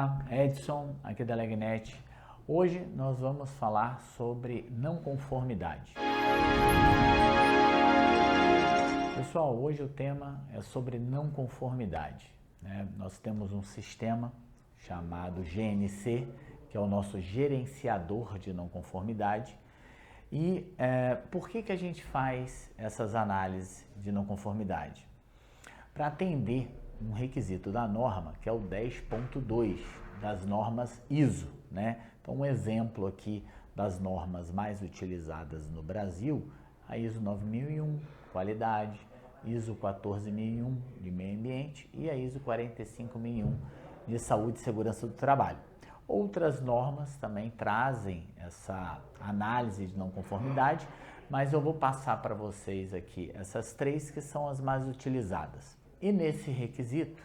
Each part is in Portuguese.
Olá, Edson, aqui da Legnet. Hoje nós vamos falar sobre não conformidade. Pessoal, hoje o tema é sobre não conformidade, né? Nós temos um sistema chamado GNC, que é o nosso gerenciador de não conformidade. E por que a gente faz essas análises de não conformidade? Para atender um requisito da norma, que é o 10.2 das normas ISO, né? Então, um exemplo aqui das normas mais utilizadas no Brasil, a ISO 9001, qualidade, ISO 14001, de meio ambiente, e a ISO 45001, de saúde e segurança do trabalho. Outras normas também trazem essa análise de não conformidade, mas eu vou passar para vocês aqui essas três que são as mais utilizadas. E nesse requisito,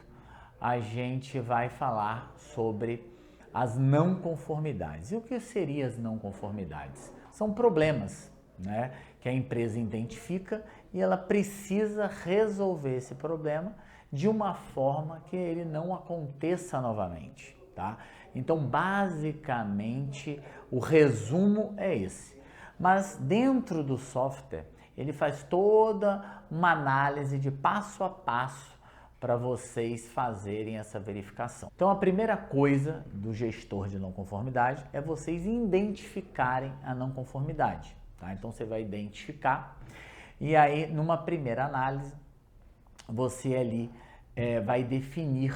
a gente vai falar sobre as não conformidades. E o que seriam as não conformidades? São problemas, né, que a empresa identifica e ela precisa resolver esse problema de uma forma que ele não aconteça novamente, tá? Então, basicamente, o resumo é esse. Mas dentro do software, ele faz toda uma análise de passo a passo para vocês fazerem essa verificação. Então, a primeira coisa do gestor de não conformidade é vocês identificarem a não conformidade, tá? Então, você vai identificar e aí, numa primeira análise, você ali vai definir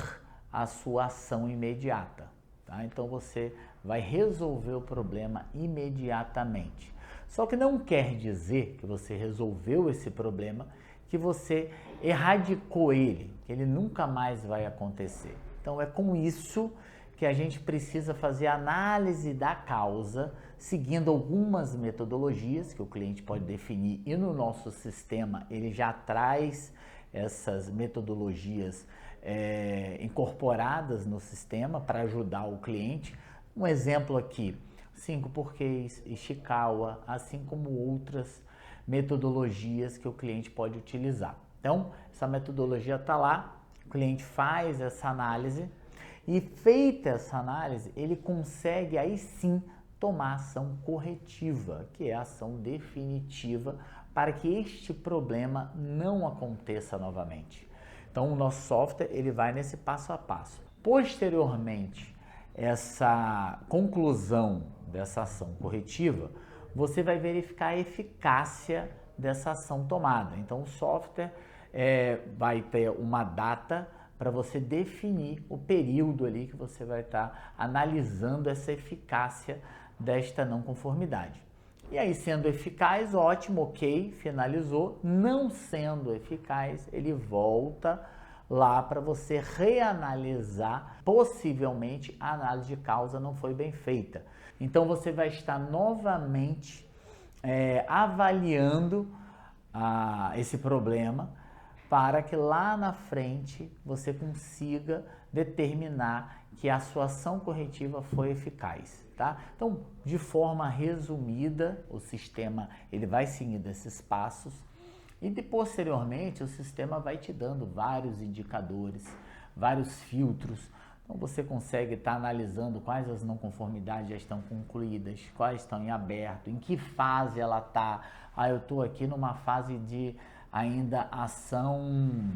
a sua ação imediata, tá? Então, você vai resolver o problema imediatamente. Só que não quer dizer que você resolveu esse problema, que você erradicou ele, que ele nunca mais vai acontecer. Então, é com isso que a gente precisa fazer a análise da causa, seguindo algumas metodologias que o cliente pode definir, e no nosso sistema ele já traz essas metodologias incorporadas no sistema para ajudar o cliente. Um exemplo aqui, 5 porquês, Ishikawa, assim como outras metodologias que o cliente pode utilizar. Então, essa metodologia está lá, o cliente faz essa análise e, feita essa análise, ele consegue aí sim tomar ação corretiva, que é a ação definitiva, para que este problema não aconteça novamente. Então, o nosso software ele vai nesse passo a passo. Posteriormente, essa conclusão dessa ação corretiva, você vai verificar a eficácia dessa ação tomada. Então, o software vai ter uma data para você definir o período ali que você vai estar analisando essa eficácia desta não conformidade. E aí, sendo eficaz, ótimo, ok, finalizou. Não sendo eficaz, ele volta lá para você reanalisar. Possivelmente a análise de causa não foi bem feita. Então você vai estar novamente avaliando esse problema para que lá na frente você consiga determinar que a sua ação corretiva foi eficaz, tá? Então, de forma resumida, o sistema ele vai seguindo esses passos e posteriormente o sistema vai te dando vários indicadores, vários filtros. Então você consegue estar analisando quais as não conformidades já estão concluídas, quais estão em aberto, em que fase ela está. Eu estou aqui numa fase de ainda ação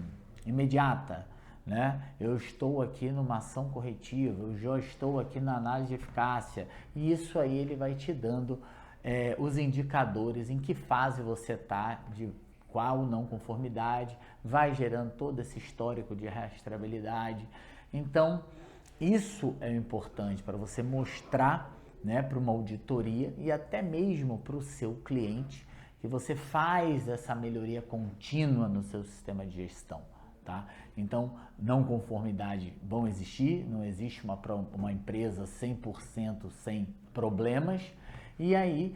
imediata, né? Eu estou aqui numa ação corretiva, eu já estou aqui na análise de eficácia. E isso aí ele vai te dando os indicadores em que fase você está, de qual não conformidade, vai gerando todo esse histórico de rastreabilidade. Então, isso é importante para você mostrar, né, para uma auditoria e até mesmo para o seu cliente que você faz essa melhoria contínua no seu sistema de gestão, tá? Então, não conformidade vão existir, não existe uma empresa 100% sem problemas, e aí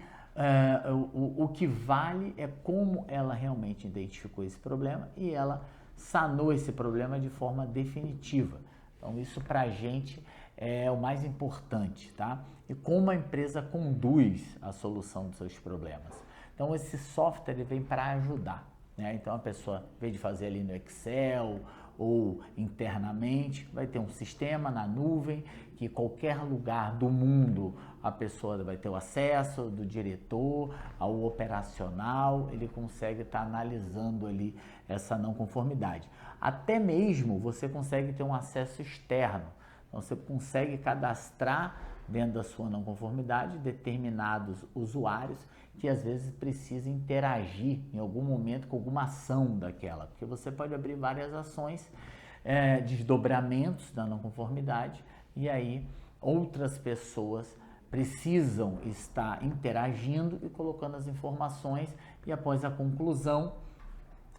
o que vale é como ela realmente identificou esse problema e ela sanou esse problema de forma definitiva. Então, isso para a gente é o mais importante, tá? E como a empresa conduz a solução dos seus problemas. Então, esse software ele vem para ajudar, né? Então, a pessoa, em vez de fazer ali no Excel ou internamente, vai ter um sistema na nuvem que qualquer lugar do mundo a pessoa vai ter o acesso, do diretor ao operacional, ele consegue estar analisando ali essa não conformidade. Até mesmo você consegue ter um acesso externo, então você consegue cadastrar dentro da sua não conformidade determinados usuários que às vezes precisam interagir em algum momento com alguma ação daquela, porque você pode abrir várias ações, desdobramentos da não conformidade, e aí outras pessoas precisam estar interagindo e colocando as informações, e após a conclusão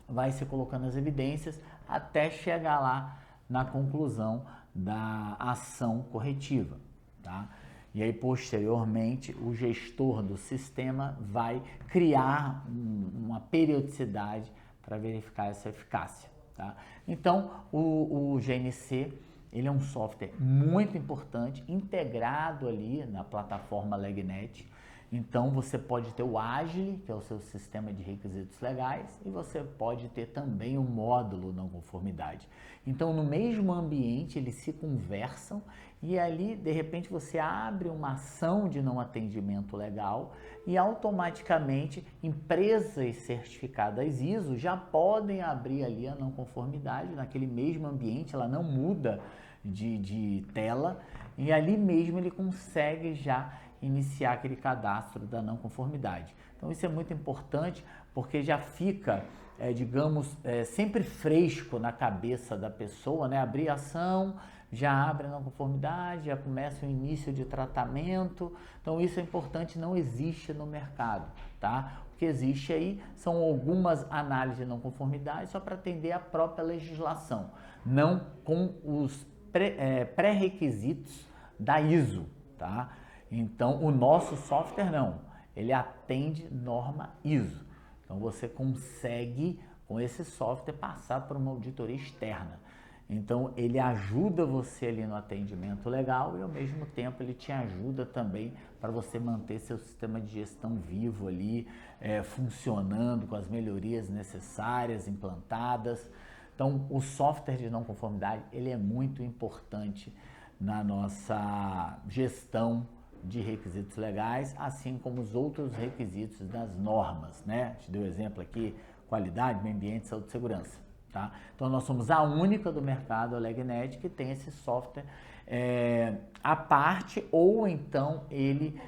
vai se colocando as evidências até chegar lá na conclusão da ação corretiva, tá? E aí, posteriormente, o gestor do sistema vai criar uma periodicidade para verificar essa eficácia, tá? Então, o GNC, ele é um software muito importante, integrado ali na plataforma LegNet. Então, você pode ter o Agile, que é o seu sistema de requisitos legais, e você pode ter também o módulo não conformidade. Então, no mesmo ambiente, eles se conversam e ali, de repente, você abre uma ação de não atendimento legal e automaticamente empresas certificadas ISO já podem abrir ali a não conformidade naquele mesmo ambiente, ela não muda de tela, e ali mesmo ele consegue já iniciar aquele cadastro da não conformidade. Então isso é muito importante porque já fica, sempre fresco na cabeça da pessoa, né? Abrir a ação, já abre a não conformidade, já começa o início de tratamento. Então isso é importante, não existe no mercado, tá? O que existe aí são algumas análises de não conformidade só para atender a própria legislação, não com os pré-requisitos da ISO, tá? Então, o nosso software não, ele atende norma ISO. Então, você consegue, com esse software, passar por uma auditoria externa. Então, ele ajuda você ali no atendimento legal e, ao mesmo tempo, ele te ajuda também para você manter seu sistema de gestão vivo ali, funcionando com as melhorias necessárias, implantadas. Então, o software de não conformidade, ele é muito importante na nossa gestão de requisitos legais, assim como os outros requisitos das normas, né? Te dei o exemplo aqui, qualidade, meio ambiente, saúde e segurança, tá? Então, nós somos a única do mercado, a LegNet, que tem esse software à parte, ou então ele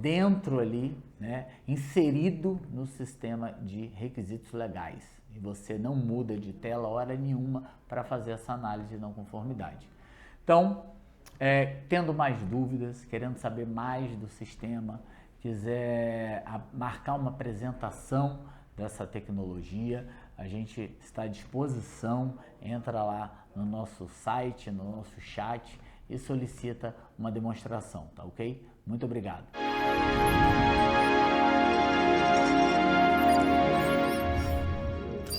dentro ali, né, inserido no sistema de requisitos legais. E você não muda de tela hora nenhuma para fazer essa análise de não conformidade. Então, tendo mais dúvidas, querendo saber mais do sistema, quiser marcar uma apresentação dessa tecnologia, a gente está à disposição, entra lá no nosso site, no nosso chat e solicita uma demonstração, tá ok? Muito obrigado.